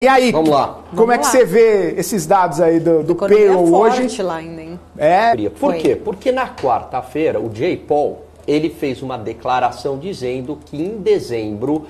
E aí, vamos lá. Como é que você vê esses dados aí do payroll hoje? Lá ainda, hein? Por quê? Porque na quarta-feira o Jay Powell, ele fez uma declaração dizendo que em dezembro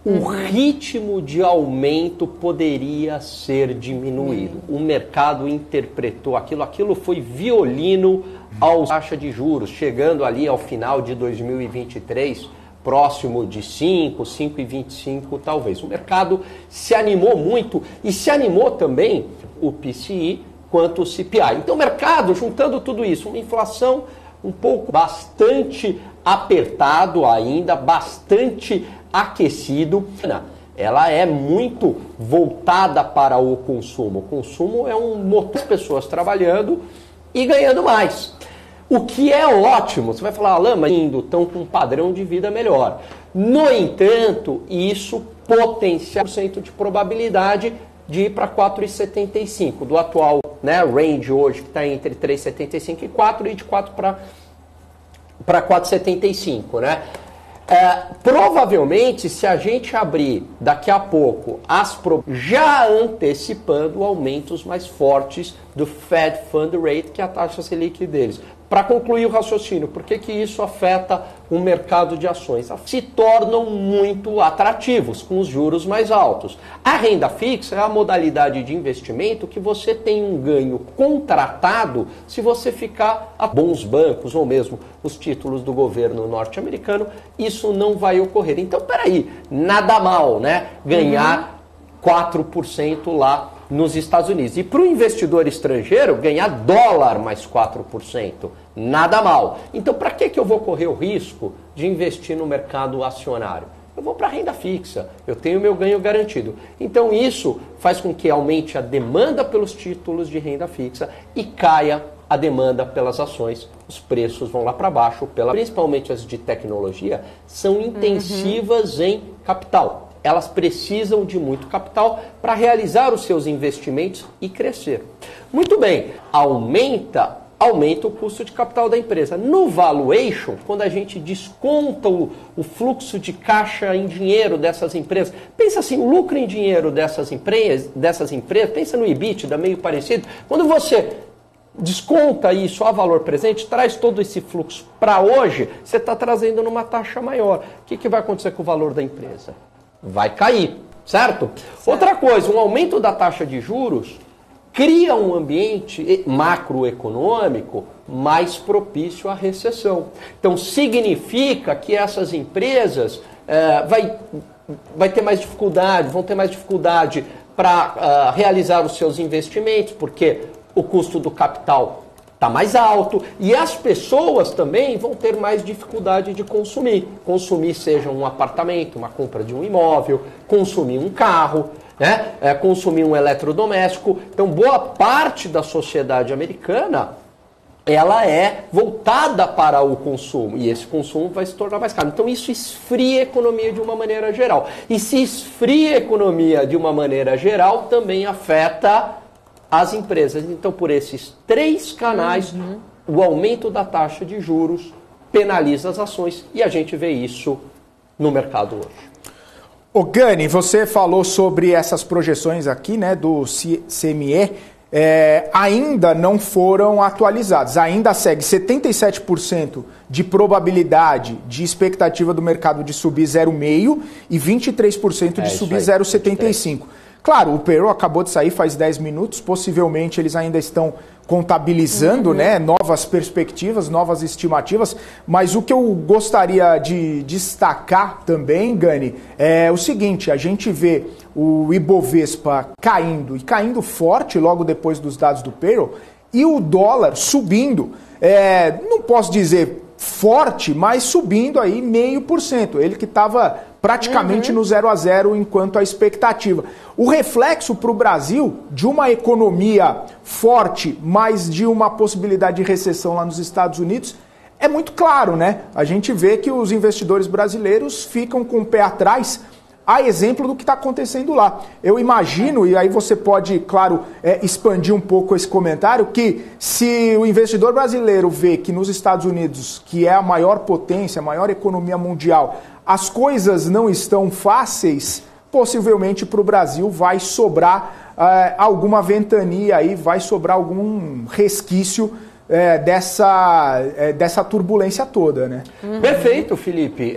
o ritmo de aumento poderia ser diminuído. O mercado interpretou aquilo foi violino à taxa de juros, chegando ali ao final de 2023, próximo de 5,25 talvez. O mercado se animou muito e se animou também o PCI quanto o CPI. Então o mercado, juntando tudo isso, uma inflação um pouco bastante apertado ainda, bastante aquecido, ela é muito voltada para o consumo. O consumo é um motor das pessoas trabalhando e ganhando mais. O que é ótimo, você vai falar, Alain, mas estão com um padrão de vida melhor. No entanto, isso potencia 1% de probabilidade de ir para 4,75, do atual range hoje, que está entre 3,75 e 4, e de 4 para 4,75, né? Provavelmente, se a gente abrir daqui a pouco já antecipando aumentos mais fortes do Fed Fund Rate, que é a taxa Selic deles. Para concluir o raciocínio, por que isso afeta o mercado de ações? Se tornam muito atrativos com os juros mais altos. A renda fixa é a modalidade de investimento que você tem um ganho contratado se você ficar a bons bancos ou mesmo os títulos do governo norte-americano. Isso não vai ocorrer. Então, peraí, nada mal, né? Ganhar 4% lá nos Estados Unidos. E para o investidor estrangeiro, ganhar dólar mais 4%, nada mal. Então, para que eu vou correr o risco de investir no mercado acionário? Eu vou para a renda fixa, eu tenho meu ganho garantido. Então, isso faz com que aumente a demanda pelos títulos de renda fixa e caia a demanda pelas ações. Os preços vão lá para baixo, principalmente as de tecnologia, são intensivas em capital. Elas precisam de muito capital para realizar os seus investimentos e crescer. Muito bem, aumenta o custo de capital da empresa. No valuation, quando a gente desconta o fluxo de caixa em dinheiro dessas empresas, pensa assim, o lucro em dinheiro dessas empresas, pensa no EBITDA, meio parecido. Quando você desconta isso a valor presente, traz todo esse fluxo para hoje, você está trazendo numa taxa maior. O que vai acontecer com o valor da empresa? Vai cair, certo? Outra coisa, um aumento da taxa de juros cria um ambiente macroeconômico mais propício à recessão. Então, significa que essas empresas vão ter mais dificuldade para realizar os seus investimentos, porque o custo do capital está mais alto e as pessoas também vão ter mais dificuldade de consumir. Consumir seja um apartamento, uma compra de um imóvel, consumir um carro, consumir um eletrodoméstico. Então, boa parte da sociedade americana, ela é voltada para o consumo e esse consumo vai se tornar mais caro. Então, isso esfria a economia de uma maneira geral. E se esfria a economia de uma maneira geral, também afeta as empresas. Então, por esses 3 canais, o aumento da taxa de juros penaliza as ações e a gente vê isso no mercado hoje. Ô Gani, você falou sobre essas projeções aqui, do CME, ainda não foram atualizadas. Ainda segue 77% de probabilidade de expectativa do mercado de subir 0,5% e 23% de subir 0,75%. Claro, o payroll acabou de sair faz 10 minutos, possivelmente eles ainda estão contabilizando novas perspectivas, novas estimativas, mas o que eu gostaria de destacar também, Gani, é o seguinte, a gente vê o Ibovespa caindo, e caindo forte logo depois dos dados do payroll, e o dólar subindo, não posso dizer forte, mas subindo aí 0,5%, ele que estava praticamente no 0 a 0 enquanto a expectativa. O reflexo para o Brasil de uma economia forte, mas de uma possibilidade de recessão lá nos Estados Unidos, é muito claro, né? A gente vê que os investidores brasileiros ficam com o pé atrás, a exemplo do que está acontecendo lá. Eu imagino, e aí você pode, claro, expandir um pouco esse comentário, que se o investidor brasileiro vê que nos Estados Unidos, que é a maior potência, a maior economia mundial, as coisas não estão fáceis, possivelmente para o Brasil vai sobrar alguma ventania aí, vai sobrar algum resquício dessa turbulência toda, né? Perfeito, Felipe.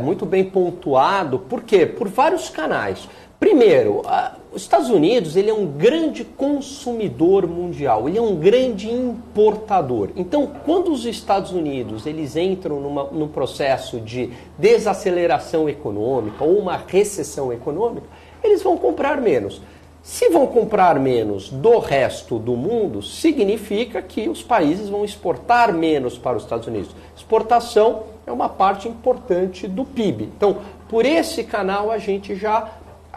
Muito bem pontuado. Por quê? Por vários canais. Primeiro, os Estados Unidos ele é um grande consumidor mundial, ele é um grande importador. Então, quando os Estados Unidos eles entram num processo de desaceleração econômica ou uma recessão econômica, eles vão comprar menos. Se vão comprar menos do resto do mundo, significa que os países vão exportar menos para os Estados Unidos. Exportação é uma parte importante do PIB. Então, por esse canal a gente já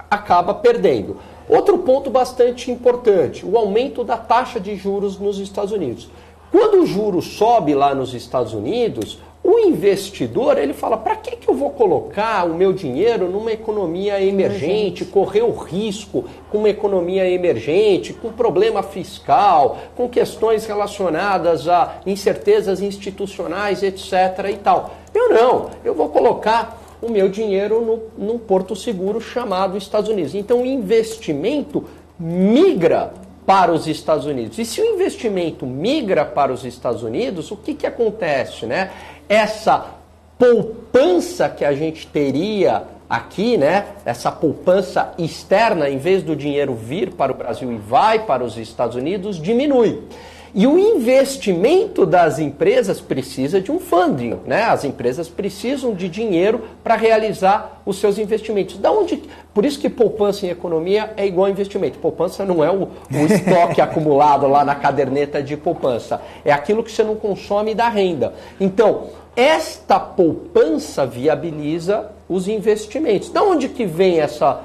acaba perdendo. Outro ponto bastante importante, o aumento da taxa de juros nos Estados Unidos. Quando o juro sobe lá nos Estados Unidos, o investidor ele fala, para que eu vou colocar o meu dinheiro numa economia emergente, correr o risco com uma economia emergente, com problema fiscal, com questões relacionadas a incertezas institucionais, etc. e tal. Eu vou colocar o meu dinheiro num porto seguro chamado Estados Unidos. Então o investimento migra para os Estados Unidos. E se o investimento migra para os Estados Unidos, o que acontece, né? Essa poupança que a gente teria aqui, né? Essa poupança externa, em vez do dinheiro vir para o Brasil e vai para os Estados Unidos, diminui. E o investimento das empresas precisa de um funding, né? As empresas precisam de dinheiro para realizar os seus investimentos. Por isso que poupança em economia é igual a investimento. Poupança não é o estoque acumulado lá na caderneta de poupança. É aquilo que você não consome da renda. Então, esta poupança viabiliza os investimentos. Da onde que vem essa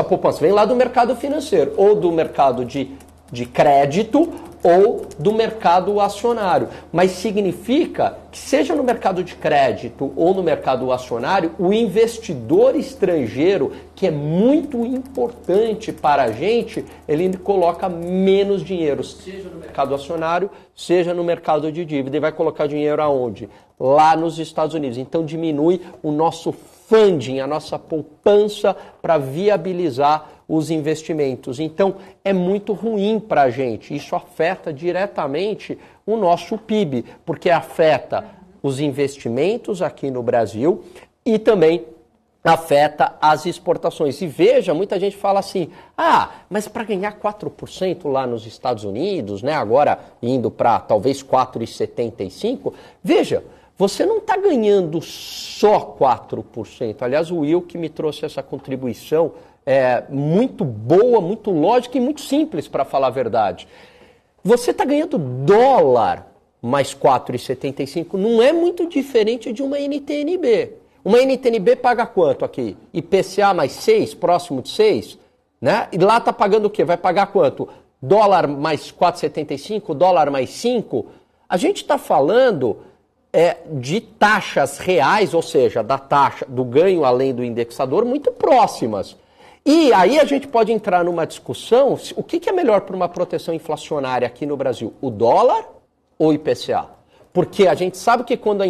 poupança? Vem lá do mercado financeiro ou do mercado de crédito ou do mercado acionário. Mas significa que seja no mercado de crédito ou no mercado acionário, o investidor estrangeiro, que é muito importante para a gente, ele coloca menos dinheiro, seja no mercado acionário, seja no mercado de dívida. E vai colocar dinheiro aonde? Lá nos Estados Unidos. Então diminui o nosso funding, a nossa poupança para viabilizar os investimentos. Então, é muito ruim para a gente. Isso afeta diretamente o nosso PIB, porque afeta os investimentos aqui no Brasil e também afeta as exportações. E veja, muita gente fala assim, mas para ganhar 4% lá nos Estados Unidos, né, agora indo para talvez 4,75%, veja, você não está ganhando só 4%. Aliás, o Will que me trouxe essa contribuição muito boa, muito lógica e muito simples, para falar a verdade. Você está ganhando dólar mais 4,75, não é muito diferente de uma NTNB. Uma NTNB paga quanto aqui? IPCA mais 6, próximo de 6, né? E lá está pagando o quê? Vai pagar quanto? Dólar mais 4,75, dólar mais 5? A gente está falando de taxas reais, ou seja, da taxa do ganho além do indexador, muito próximas. E aí a gente pode entrar numa discussão, o que é melhor para uma proteção inflacionária aqui no Brasil, o dólar ou o IPCA? Porque a gente sabe que quando a